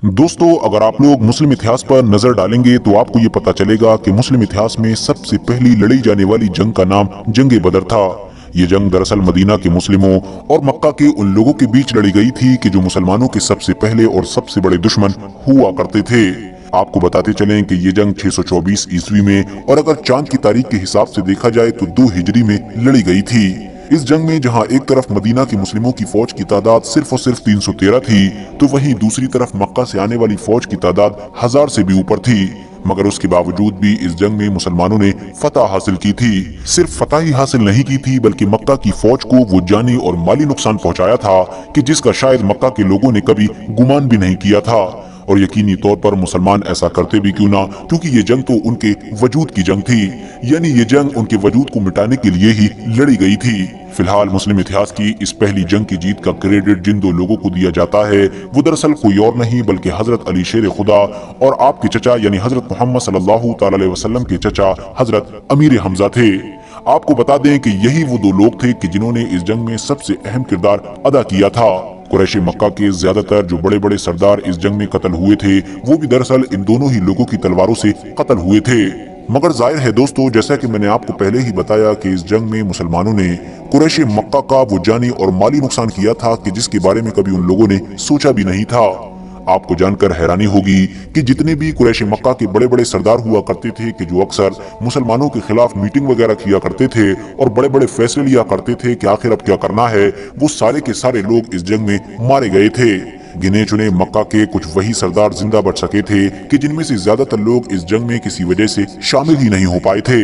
दोस्तों, अगर आप लोग मुस्लिम इतिहास पर नजर डालेंगे तो आपको ये पता चलेगा कि मुस्लिम इतिहास में सबसे पहली लड़ी जाने वाली जंग का नाम जंग बदर था। ये जंग दरअसल मदीना के मुस्लिमों और मक्का के उन लोगों के बीच लड़ी गई थी कि जो मुसलमानों के सबसे पहले और सबसे बड़े दुश्मन हुआ करते थे। आपको बताते चलें कि ये जंग 624 ईस्वी में और अगर चांद की तारीख के हिसाब से देखा जाए तो 2 हिजरी में लड़ी गई थी। इस जंग में जहां एक तरफ मदीना के मुस्लिमों की फौज की तादाद सिर्फ और सिर्फ 313 थी, तो वहीं दूसरी तरफ मक्का से आने वाली फौज की तादाद 1000 से भी ऊपर थी। मगर उसके बावजूद भी इस जंग में मुसलमानों ने फतह हासिल की थी। सिर्फ फतह ही हासिल नहीं की थी बल्कि मक्का की फौज को वो जानी और माली नुकसान पहुंचाया था कि जिसका शायद मक्का के लोगों ने कभी गुमान भी नहीं किया था। और यकीनी तौर पर मुसलमान ऐसा करते भी क्यों ना, क्योंकि ये जंग तो उनके वजूद की जंग थी, यानी ये जंग उनके वजूद को मिटाने के लिए ही लड़ी गई थी। फिलहाल मुस्लिम इतिहास की इस पहली जंग की जीत का क्रेडिट जिन 2 लोगों को दिया जाता है वो दरअसल कोई और नहीं बल्कि हजरत अली शेर खुदा और आपके चचा यानी हजरत मोहम्मद सल्लल्लाहु तआला अलैहि वसल्लम के चचा हजरत अमीर हमजा थे। आपको बता दें कि यही वो 2 लोग थे कि जिन्होंने इस जंग में सबसे अहम किरदार अदा किया था। कुरैशी मक्का के ज्यादातर जो बड़े बड़े सरदार इस जंग में कत्ल हुए थे वो भी दरअसल इन दोनों ही लोगों की तलवारों से कत्ल हुए थे। मगर जाहिर है दोस्तों, जैसा कि मैंने आपको पहले ही बताया कि इस जंग में मुसलमानों ने कुरैशी मक्का का वो जानी और माली नुकसान किया था कि जिसके बारे में कभी उन लोगों ने सोचा भी नहीं था। आपको जानकर हैरानी होगी कि जितने भी कुरैशी मक्का के बड़े बड़े सरदार हुआ करते थे कि जो अक्सर मुसलमानों के खिलाफ मीटिंग वगैरह किया करते थे और बड़े बड़े फैसले लिया करते थे कि आखिर अब क्या करना है, वो सारे के सारे लोग इस जंग में मारे गए थे। गिने चुने मक्का के कुछ वही सरदार जिंदा बच सके थे कि जिनमें से ज्यादातर लोग इस जंग में किसी वजह से शामिल ही नहीं हो पाए थे।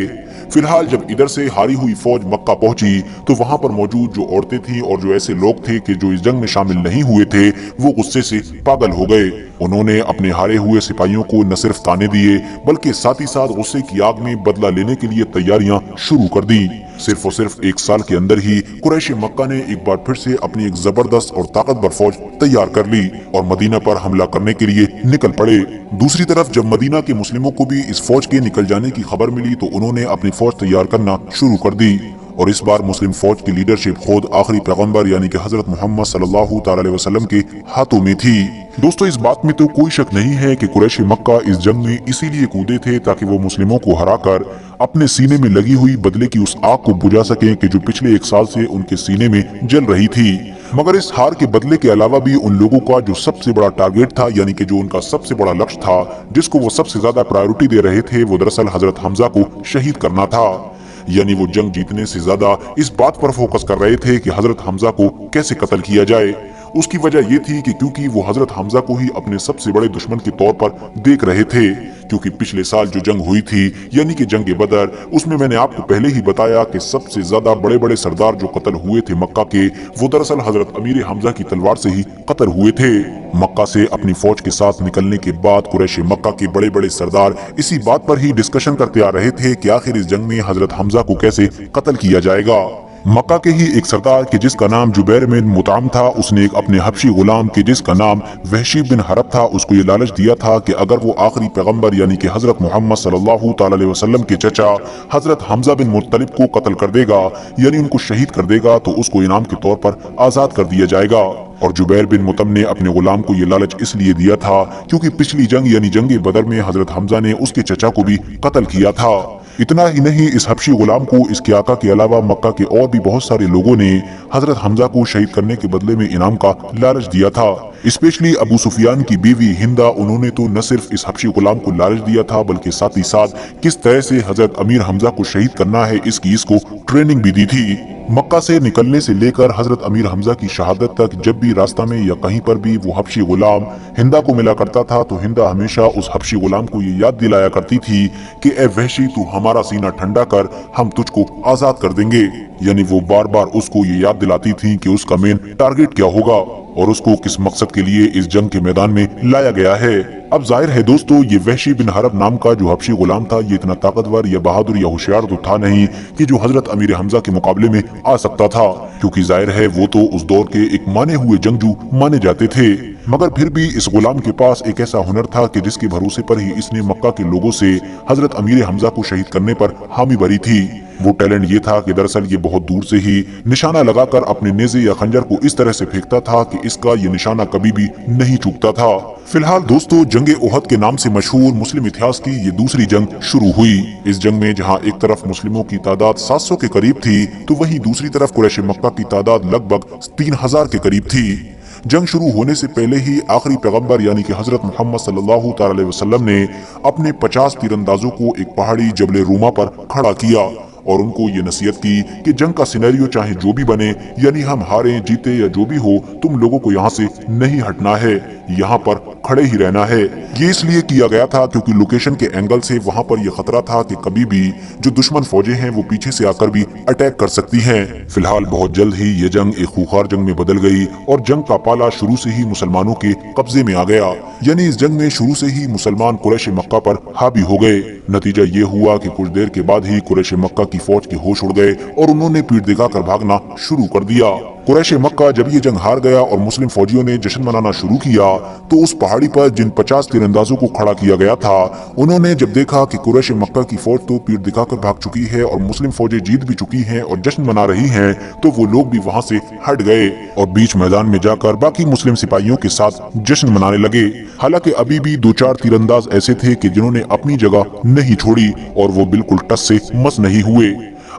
फिलहाल जब इधर से हारी हुई फौज मक्का पहुंची तो वहां पर मौजूद जो औरतें थी और जो ऐसे लोग थे कि जो इस जंग में शामिल नहीं हुए थे वो गुस्से से पागल हो गए। उन्होंने अपने हारे हुए सिपाहियों को न सिर्फ ताने दिए बल्कि साथ ही साथ गुस्से की आग में बदला लेने के लिए तैयारियां शुरू कर दी। सिर्फ और सिर्फ 1 साल के अंदर ही कुरैशी मक्का ने एक बार फिर से अपनी एक जबरदस्त और ताकतवर फौज तैयार कर ली और मदीना पर हमला करने के लिए निकल पड़े। दूसरी तरफ जब मदीना के मुस्लिमों को भी इस फौज के निकल जाने की खबर मिली तो उन्होंने अपनी फौज तैयार करना शुरू कर दी और इस बार मुस्लिम फौज की लीडरशिप खुद आखिरी पैगंबर यानी कि हजरत मोहम्मद सल्लल्लाहु तआला अलैहि वसल्लम के हाथों में थी। दोस्तों, इस बात में तो कोई शक नहीं है कि कुरैशी मक्का इस जंग में इसीलिए कूदे थे ताकि वो मुस्लिमों को हराकर अपने सीने में लगी हुई बदले की उस आग को बुझा सकें कि जो पिछले 1 साल से उनके सीने में जल रही थी। मगर इस हार के बदले के अलावा भी उन लोगों का जो सबसे बड़ा टारगेट था यानी कि जो उनका सबसे बड़ा लक्ष्य था जिसको वो सबसे ज्यादा प्रायोरिटी दे रहे थे वो दरअसल हजरत हमजा को शहीद करना था। यानी वो जंग जीतने से ज्यादा इस बात पर फोकस कर रहे थे कि हजरत हमजा को कैसे कत्ल किया जाए। उसकी वजह ये थी कि क्योंकि वो हजरत हमजा को ही अपने सबसे बड़े दुश्मन के तौर पर देख रहे थे, क्योंकि पिछले साल जो जंग हुई थी यानी कि जंग बदर, उसमें मैंने आपको पहले ही बताया कि सबसे ज्यादा बड़े बड़े सरदार जो कत्ल हुए थे मक्का के वो दरअसल हजरत अमीर हमजा की तलवार से ही कत्ल हुए थे। मक्का से अपनी फौज के साथ निकलने के बाद कुरैशी मक्का के बड़े बड़े सरदार इसी बात पर ही डिस्कशन करते आ रहे थे कि आखिर इस जंग में हजरत हमजा को कैसे कत्ल किया जाएगा। मक्का के ही एक सरदार के जिसका नाम जुबैर बिन मुताम था, उसने एक अपने हबशी गुलाम के जिसका नाम वहशी बिन हरब था उसको ये लालच दिया था कि अगर वो आखिरी पैगंबर यानी कि हजरत मोहम्मद सल्लल्लाहु तआला अलैहि वसल्लम के चचा हजरत हमजा बिन मुत्तलिब को कत्ल कर देगा यानी उनको शहीद कर देगा तो उसको इनाम के तौर पर आजाद कर दिया जाएगा। और जुबैर बिन मुतम ने अपने गुलाम को ये लालच इसलिए दिया था क्योंकि पिछली जंग यानी जंग बदर में हजरत हमजा ने उसके चचा को भी कत्ल किया था। इतना ही नहीं, इस हबशी गुलाम को इसके आका के अलावा मक्का के और भी बहुत सारे लोगों ने हजरत हमजा को शहीद करने के बदले में इनाम का लालच दिया था। स्पेशली अबू सुफियान की बीवी हिंदा, उन्होंने तो न सिर्फ इस हबशी गुलाम को लालच दिया था बल्कि साथ ही साथ किस तरह से हजरत अमीर हमजा को शहीद करना है इसकी इसको ट्रेनिंग भी दी थी। मक्का से निकलने से लेकर हजरत अमीर हमजा की शहादत तक जब भी रास्ता में या कहीं पर भी वो हबशी गुलाम हिंदा को मिला करता था तो हिंदा हमेशा उस हबशी गुलाम को ये याद दिलाया करती थी कि ए वहशी, तू हमारा सीना ठंडा कर, हम तुझको आजाद कर देंगे। यानी वो बार बार उसको ये याद दिलाती थी कि उसका मेन टारगेट क्या होगा और उसको किस मकसद के लिए इस जंग के मैदान में लाया गया है। अब जाहिर है दोस्तों, ये वहशी बिन हरब नाम का जो हबशी गुलाम था ये इतना ताकतवर या बहादुर या होशियार तो था नहीं कि जो हजरत अमीर हमजा के मुकाबले में आ सकता था, क्योंकि जाहिर है वो तो उस दौर के एक माने हुए जंगजू माने जाते थे। मगर फिर भी इस गुलाम के पास एक ऐसा हुनर था कि जिसके भरोसे पर ही इसने मक्का के लोगों से हजरत अमीर हमजा को शहीद करने पर हामी भरी थी। वो टैलेंट ये था कि दरअसल ये बहुत दूर से ही निशाना लगाकर अपने नेज़े या खंजर को इस तरह से फेंकता था कि इसका ये निशाना कभी भी नहीं चूकता था। फिलहाल दोस्तों, जंग ओहद के नाम से मशहूर मुस्लिम इतिहास की ये दूसरी जंग शुरू हुई। इस जंग में जहां एक तरफ मुस्लिमों की तादाद 700 के करीब थी, तो वहीं दूसरी तरफ कुरैश मक्का की तादाद लगभग 3000 के करीब थी। जंग शुरू होने से पहले ही आखिरी पैगंबर यानी कि हजरत मोहम्मद सल्लल्लाहु अलैहि वसल्लम ने अपने 50 तीरंदाजों को एक पहाड़ी जबल रूमा पर खड़ा किया और उनको ये नसीहत की कि जंग का सिनेरियो चाहे जो भी बने, यानी हम हारें जीते या जो भी हो, तुम लोगों को यहाँ से नहीं हटना है, यहाँ पर खड़े ही रहना है। ये इसलिए किया गया था क्योंकि लोकेशन के एंगल से वहाँ पर यह खतरा था कि कभी भी जो दुश्मन फौजें हैं वो पीछे से आकर भी अटैक कर सकती हैं। फिलहाल बहुत जल्द ही ये जंग एक खूंखार जंग में बदल गई और जंग का पाला शुरू से ही मुसलमानों के कब्जे में आ गया। यानी इस जंग में शुरू से ही मुसलमान कुरैश मक्का पर हावी हो गए। नतीजा ये हुआ कि कुछ देर के बाद ही कुरैश मक्का की फौज के होश उड़ गए और उन्होंने पीठ दिखाकर भागना शुरू कर दिया। कुरैश मक्का जब ये जंग हार गया और मुस्लिम फौजियों ने जश्न मनाना शुरू किया, तो उस पहाड़ी पर जिन 50 तीरंदाजों को खड़ा किया गया था, उन्होंने जब देखा कि कुरैश मक्का की फौज तो पीठ दिखाकर भाग चुकी है और मुस्लिम फौजें जीत भी चुकी हैं और जश्न मना रही हैं, तो वो लोग भी वहां से हट गए और बीच मैदान में जाकर बाकी मुस्लिम सिपाहियों के साथ जश्न मनाने लगे। हालांकि अभी भी 2-4 तीरंदाज ऐसे थे कि जिन्होंने अपनी जगह नहीं छोड़ी और वो बिल्कुल टस से मस नहीं हुए।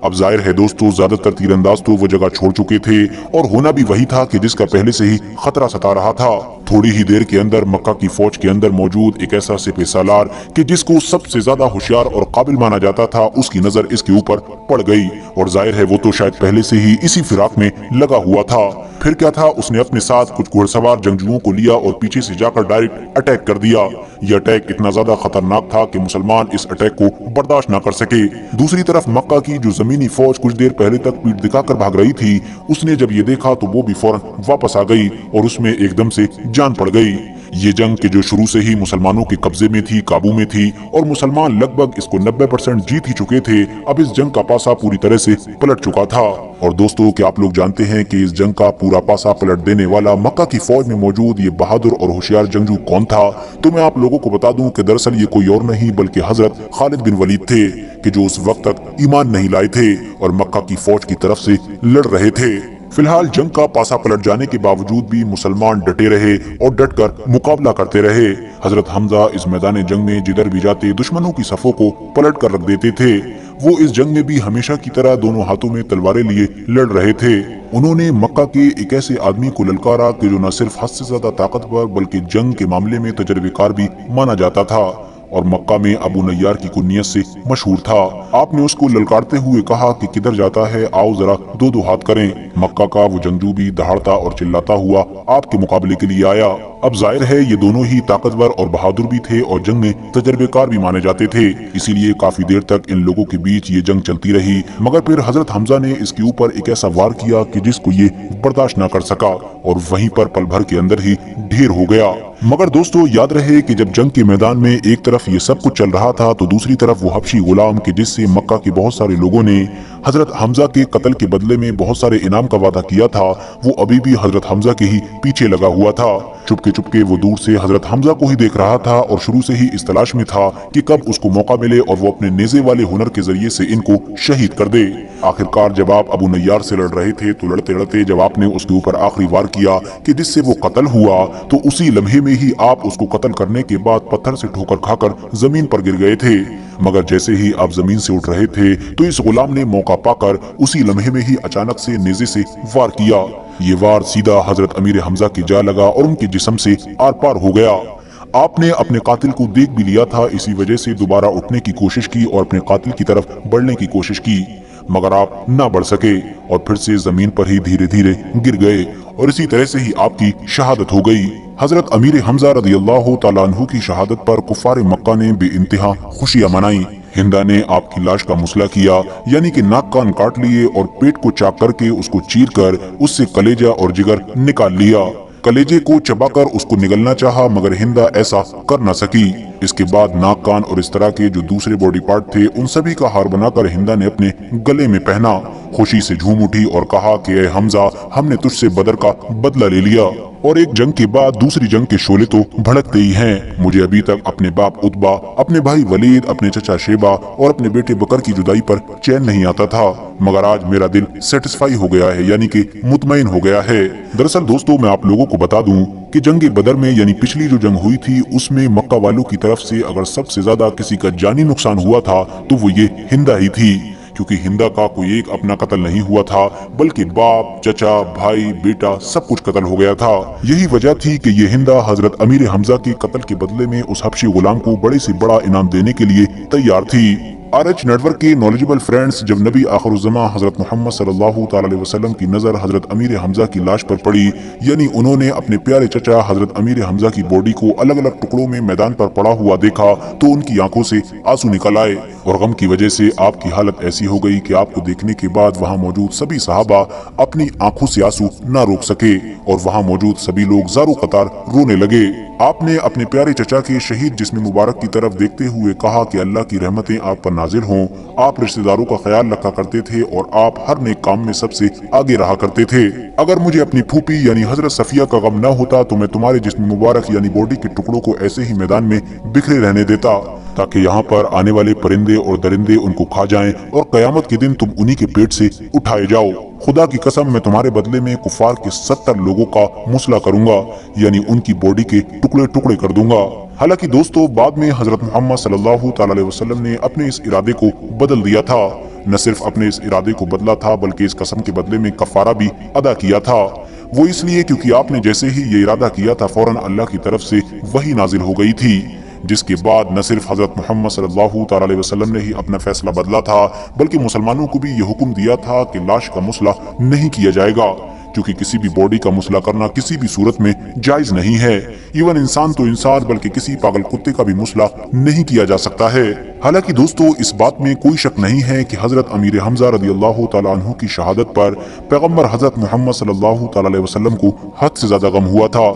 अब जाहिर है दोस्तों, ज्यादातर तीरंदाज तो वो जगह छोड़ चुके थे और होना भी वही था कि जिसका पहले से ही खतरा सता रहा था। थोड़ी ही देर के अंदर मक्का की फौज के अंदर मौजूद एक ऐसा सिपह सालार कि जिसको सबसे ज्यादा होशियार और काबिल माना जाता था, उसकी नजर इसके ऊपर पड़ गई और जाहिर है वो तो शायद पहले से ही इसी फिराक में लगा हुआ था। फिर क्या था, उसने अपने साथ कुछ घुड़सवार जंगजुओं को लिया और पीछे से जाकर डायरेक्ट अटैक कर दिया। यह अटैक इतना ज्यादा खतरनाक था कि मुसलमान इस अटैक को बर्दाश्त न कर सके। दूसरी तरफ मक्का की जो जमीनी फौज कुछ देर पहले तक पीठ दिखाकर भाग रही थी, उसने जब ये देखा तो वो भी फौरन वापस आ गई और उसमें एकदम से जान पड़ गई। ये जंग के जो शुरू से ही मुसलमानों के कब्जे में थी, काबू में थी और मुसलमान लगभग इसको 90% जीत ही चुके थे, अब इस जंग का पासा पूरी तरह से पलट चुका था। और दोस्तों, क्या आप लोग जानते हैं कि इस जंग का पूरा पासा पलट देने वाला मक्का की फौज में मौजूद ये बहादुर और होशियार जंगजू कौन था? तो मैं आप लोगों को बता दूं कि दरअसल ये कोई और नहीं बल्कि हजरत खालिद बिन वलीद थे कि जो उस वक्त तक ईमान नहीं लाए थे और मक्का की फौज की तरफ से लड़ रहे थे। फिलहाल जंग का पासा पलट जाने के बावजूद भी मुसलमान डटे रहे और डट कर मुकाबला करते रहे। हजरत हमजा इस मैदान जंग में जिधर भी जाते दुश्मनों की सफों को पलट कर रख देते थे। वो इस जंग में भी हमेशा की तरह दोनों हाथों में तलवारें लिए लड़ रहे थे। उन्होंने मक्का के एक ऐसे आदमी को ललकारा कि जो न सिर्फ हद से ज्यादा ताकतवर बल्कि जंग के मामले में तजर्बेकार भी माना जाता था और मक्का में अबू नय्यार की कुन्नियत से मशहूर था। आपने उसको ललकारते हुए कहा कि किधर जाता है, आओ जरा दो दो हाथ करें। मक्का का वो जंगजू भी दहाड़ता और चिल्लाता हुआ आपके मुकाबले के लिए आया। अब जाहिर है ये दोनों ही ताकतवर और बहादुर भी थे और जंग में तजर्बेकार भी माने जाते थे, इसीलिए काफी देर तक इन लोगों के बीच ये जंग चलती रही। मगर फिर हजरत हमजा ने इसके ऊपर एक ऐसा वार किया कि जिसको ये बर्दाश्त न कर सका और वहीं पर पल भर के अंदर ही ढेर हो गया। मगर दोस्तों, याद रहे कि जब जंग के मैदान में एक तरफ ये सब कुछ चल रहा था तो दूसरी तरफ वो हबशी गुलाम के जिससे मक्का के बहुत सारे लोगों ने हजरत हमजा के कत्ल के बदले में बहुत सारे इनाम का वादा किया था, वो अभी भी हजरत हमजा के ही पीछे लगा हुआ था। चुपके चुपके वो दूर से हजरत हमजा को ही देख रहा था और शुरू से ही इस तलाश में था कि कब उसको मौका मिले और वो अपने नेज़े वाले हुनर के जरिए से इनको शहीद कर दे। आखिरकार जब आप अबू नय्यार से लड़ रहे थे तो लड़ते लड़ते जब आपने उसके ऊपर आखिरी वार किया कि जिससे वो कत्ल हुआ, तो उसी लम्हे में ही आप उसको कत्ल करने के बाद पत्थर से ठोकर खाकर जमीन पर गिर गए थे। मगर जैसे ही आप जमीन से उठ रहे थे तो इस गुलाम ने मौका पाकर उसी लम्हे में ही अचानक से नेज़े से वार किया। ये वार सीधा हजरत अमीर हमजा की जा लगा और उनके जिस्म से आर पार हो गया। आपने अपने कातिल को देख भी लिया था, इसी वजह से दोबारा उठने की कोशिश की और अपने कातिल की तरफ बढ़ने की कोशिश की, मगर आप ना बढ़ सके और फिर से जमीन पर ही धीरे धीरे गिर गए और इसी तरह से ही आपकी शहादत हो गई। हजरत अमीर हमजा रदियल्लाहु ताला अन्हु की शहादत पर कुफार मक्का ने बेइंतहा खुशियां मनाई। हिंदा ने आपकी लाश का मुसला किया, यानी कि नाक कान काट लिए और पेट को चाक करके उसको चीर कर उससे कलेजा और जिगर निकाल लिया। कलेजे को चबाकर उसको निगलना चाहा मगर हिंदा ऐसा कर न सकी। इसके बाद नाक, कान और इस तरह के जो दूसरे बॉडी पार्ट थे उन सभी का हार बनाकर हिंदा ने अपने गले में पहना। खुशी से झूम उठी और कहा कि ए हमजा, हमने तुझसे बदर का बदला ले लिया और एक जंग के बाद दूसरी जंग के शोले तो भड़कते ही हैं। मुझे अभी तक अपने बाप उतबा, अपने भाई वलीद, अपने चचा शेबा और अपने बेटे बकर की जुदाई पर चैन नहीं आता था, मगर आज मेरा दिल सेटिस्फाई हो गया है, यानी कि मुतमईन हो गया है। दरअसल दोस्तों, मैं आप लोगों को बता दूं कि जंग बदर में यानी पिछली जो जंग हुई थी उसमें मक्का वालों की तरफ से अगर सबसे ज्यादा किसी का जानी नुकसान हुआ था तो वो ये हिंदा ही थी, क्योंकि हिंदा का कोई एक अपना कत्ल नहीं हुआ था बल्कि बाप, चचा, भाई, बेटा सब कुछ कत्ल हो गया था। यही वजह थी कि ये हिंदा हजरत अमीर हमजा के कत्ल के बदले में उस हबशी गुलाम को बड़े से बड़ा इनाम देने के लिए तैयार थी। RH नेटवर्क के नॉलेजेबल फ्रेंड्स, जब नबी आखिरुज़्ज़मा हजरत मोहम्मद सल्लल्लाहु अलैहि वसल्लम की नजर हजरत अमीर हमजा की लाश पर पड़ी, यानी उन्होंने अपने प्यारे चचा हजरत अमीर हमजा की बॉडी को अलग अलग टुकड़ों में मैदान पर पड़ा हुआ देखा तो उनकी आंखों से आंसू निकल आए और गम की वजह से आपकी हालत ऐसी हो गई कि आपको देखने के बाद वहाँ मौजूद सभी सहाबा अपनी आंखों से आंसू न रोक सके और वहाँ मौजूद सभी लोग ज़ारो कतार रोने लगे। आपने अपने प्यारे चचा के शहीद जिस्म मुबारक की तरफ देखते हुए कहा कि अल्लाह की रहमतें आप पर नाजिल हों। आप रिश्तेदारों का ख्याल रखा करते थे और आप हर नेक काम में सबसे आगे रहा करते थे। अगर मुझे अपनी फूफी यानी हजरत सफिया का गम न होता तो मैं तुम्हारे जिस्म मुबारक यानी बॉडी के टुकड़ों को ऐसे ही मैदान में बिखरे रहने देता ताकि यहाँ पर आने वाले परिंदे और दरिंदे उनको खा जाएं और कयामत के दिन तुम उन्हीं के पेट से उठाए जाओ। खुदा की कसम, मैं तुम्हारे बदले में कुफार के 70 लोगों का मुसला करूंगा, यानी उनकी बॉडी के टुकड़े टुकड़े कर दूंगा। हालांकि दोस्तों, बाद में हजरत मोहम्मद सल्लल्लाहु अलैहि वसल्लम ने अपने इस इरादे को बदल दिया था। न सिर्फ अपने इस इरादे को बदला था बल्कि इस कसम के बदले में कफारा भी अदा किया था। वो इसलिए क्योंकि आपने जैसे ही ये इरादा किया था फौरन अल्लाह की तरफ से वही नाजिल हो गई थी, जिसके बाद न सिर्फ हजरत मोहम्मद सल्लल्लाहु अलैहि वसल्लम ने ही अपना फैसला बदला था बल्कि मुसलमानों को भी ये हुक्म दिया था कि लाश का मुसला नहीं किया जाएगा, क्योंकि किसी भी बॉडी का मुसला करना किसी भी सूरत में जायज नहीं है। इवन इंसान तो इंसान बल्कि किसी पागल कुत्ते का भी मुसला नहीं किया जा सकता है। हालांकि दोस्तों, इस बात में कोई शक नहीं है कि हजरत अमीर हमजा रदियल्लाहु ताला अन्हु की शहादत पर पैगम्बर हजरत मोहम्मद सल्लल्लाहु अलैहि वसल्लम को हद से ज्यादा गम हुआ था,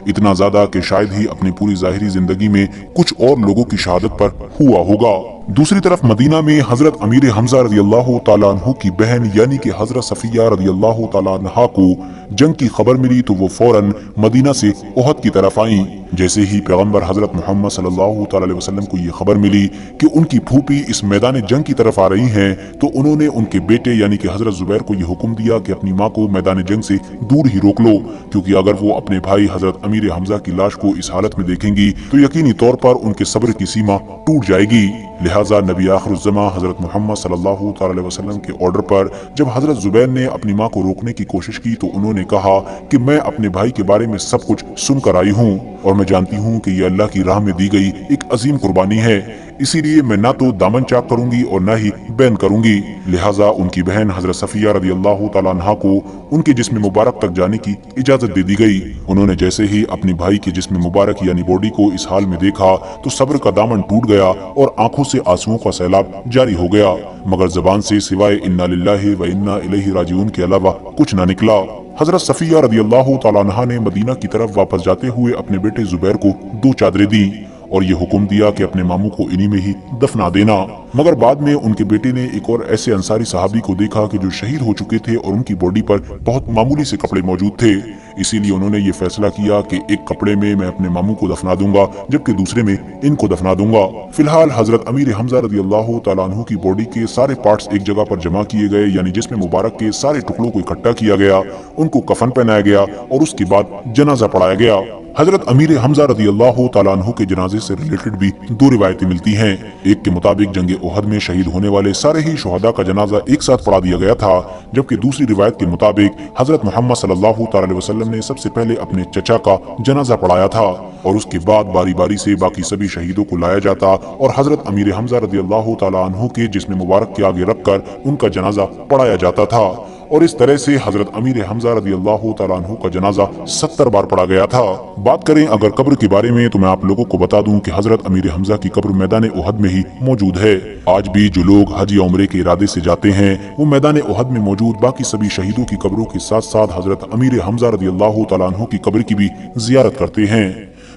इतना ज्यादा कि शायद ही अपनी पूरी जाहिरी जिंदगी में कुछ और लोगों की शहादत पर हुआ होगा। दूसरी तरफ मदीना में हजरत अमीर हमजा रदियल्लाहु ताला अन्हु की बहन यानी कि हजरत सफिया रदियल्लाहु ताला अन्हा को जंग की खबर मिली तो वो फौरन मदीना से ओहद की तरफ आई। जैसे ही पैगम्बर हजरत मोहम्मद सल्लल्लाहु अलैहि वसल्लम को ये खबर मिली कि उनकी फूफी इस मैदान जंग की तरफ आ रही हैं, तो उन्होंने उनके बेटे यानी कि हजरत जुबैर को ये हुक्म दिया कि अपनी माँ को मैदान जंग से दूर ही रोक लो, क्योंकि अगर वो अपने भाई हजरत अमीर हमजा की लाश को इस हालत में देखेंगी तो यकीनी तौर पर उनके सब्र की सीमा टूट जाएगी। लिहाजा नबी आखिरुज़्ज़मा हजरत मोहम्मद सल्लल्लाहु अलैहि वसल्लम के ऑर्डर पर जब हजरत जुबैर ने अपनी माँ को रोकने की कोशिश की तो उन्होंने कहा कि मैं अपने भाई के बारे में सब कुछ सुनकर आई हूँ और मैं जानती हूँ कि ये अल्लाह की राह में दी गई एक अजीम कुर्बानी है, इसीलिए मैं ना तो दामन चाक करूंगी और ना ही बैन करूंगी। लिहाजा उनकी बहन हजरत सफिया रदियल्लाहु ताला अन्हा को उनके जिस्म मुबारक तक जाने की इजाजत दे दी गई। उन्होंने जैसे ही अपने भाई के जिस्म मुबारक यानी बॉडी को इस हाल में देखा तो सब्र का दामन टूट गया और आंखों से आंसुओं का सैलाब जारी हो गया, मगर जबान से सिवाय इन्ना लिल्लाहि व इन्ना इलैहि राजिऊन के अलावा कुछ न निकला। हजरत सफिया रदियल्लाहु ताला अन्हा ने मदीना की तरफ वापस जाते हुए अपने बेटे जुबैर को 2 चादरें दी और ये हुक्म दिया कि अपने मामू को इन्हीं में ही दफना देना। मगर बाद में उनके बेटे ने एक और ऐसे अंसारी सहाबी को देखा कि जो शहीद हो चुके थे और उनकी बॉडी पर बहुत मामूली से कपड़े मौजूद थे, इसीलिए उन्होंने ये फैसला किया कि एक कपड़े में मैं अपने मामू को दफना दूंगा जबकि दूसरे में इनको दफना दूंगा। फिलहाल हजरत अमीर हमजा रदियल्लाहु ताला अन्हु की बॉडी के सारे पार्ट्स एक जगह पर जमा किए गए, यानी जिस्म मुबारक के सारे टुकड़ों को इकट्ठा किया गया, उनको कफन पहनाया गया और उसके बाद जनाजा पढ़ाया गया। हजरत अमीर हमजा रदियल्लाहु ताला अन्हु के जनाजे से रिलेटेड भी 2 रिवायतें मिलती हैं। एक के मुताबिक जंग ओहद में शहीद होने वाले सारे ही शुहदा का जनाजा एक साथ पढ़ा दिया गया था, जबकि दूसरी रिवायत के मुताबिक हजरत मोहम्मद सल्लल्लाहु अलैहि वसल्लम ने सबसे पहले अपने चचा का जनाजा पढ़ाया था और उसके बाद बारी बारी से बाकी सभी शहीदों को लाया जाता और हजरत अमीर हमजा रदियल्लाहु ताला अन्हु के जिस्म मुबारक के आगे रखकर उनका जनाजा पढ़ाया जाता था और इस तरह से हजरत अमीर हमजा रदियल्लाहु ताला अन्हु का जनाजा 70 बार पढ़ा गया था। बात करें अगर कब्र के बारे में तो मैं आप लोगों को बता दूं कि हजरत अमीर हमजा की कब्र मैदान ओहद में ही मौजूद है। आज भी जो लोग हज या उम्रे के इरादे से जाते हैं वो मैदान ओहद में मौजूद बाकी सभी शहीदों की कब्रों के साथ साथ हजरत अमीर हमजा रदियल्लाहु ताला अन्हु की कब्र की भी जियारत करते हैं।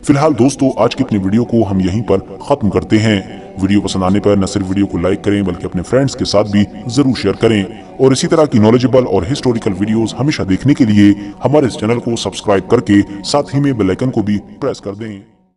फिलहाल दोस्तों आज की अपनी वीडियो को हम यहीं पर खत्म करते हैं। वीडियो पसंद आने पर न सिर्फ वीडियो को लाइक करें बल्कि अपने फ्रेंड्स के साथ भी जरूर शेयर करें और इसी तरह की नॉलेजेबल और हिस्टोरिकल वीडियोस हमेशा देखने के लिए हमारे इस चैनल को सब्सक्राइब करके साथ ही में बेल आइकन को भी प्रेस कर दें।